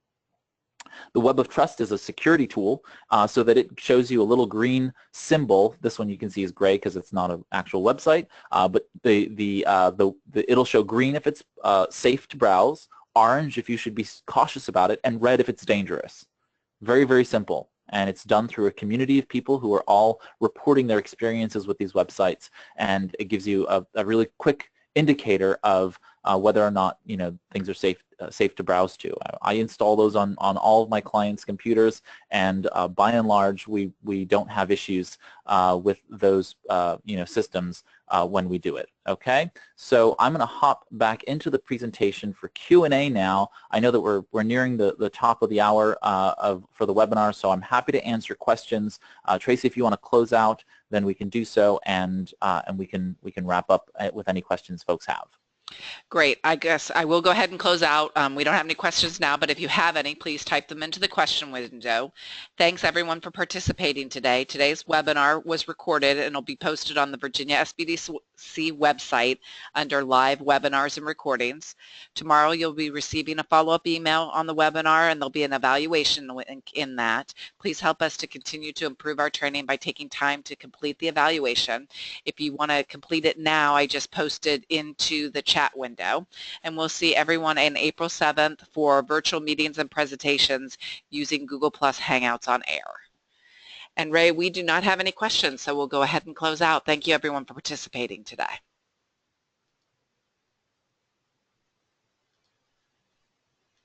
The Web of Trust is a security tool so that it shows you a little green symbol. This one you can see is gray because it's not an actual website, but it'll show green if it's safe to browse, orange if you should be cautious about it, and red if it's dangerous. Very, very simple. And it's done through a community of people who are all reporting their experiences with these websites, and it gives you a really quick indicator of whether or not things are safe to browse to. I install those on all of my clients' computers, and by and large, we don't have issues with those systems when we do it. Okay, so I'm going to hop back into the presentation for Q&A now. I know that we're nearing the top of the hour for the webinar, so I'm happy to answer questions. Tracy, if you want to close out, then we can do so, and we can wrap up with any questions folks have. Great. I guess I will go ahead and close out. We don't have any questions now, but if you have any, please type them into the question window. Thanks everyone for participating today. Today's webinar was recorded and will be posted on the Virginia SBDC website under live webinars and recordings. Tomorrow you'll be receiving a follow-up email on the webinar, and there'll be an evaluation link in that. Please help us to continue to improve our training by taking time to complete the evaluation. If you want to complete it now, I just posted into the chat window, and we'll see everyone on April 7th for virtual meetings and presentations using Google Plus Hangouts on Air. And Ray, we do not have any questions, so we'll go ahead and close out. Thank you everyone for participating today.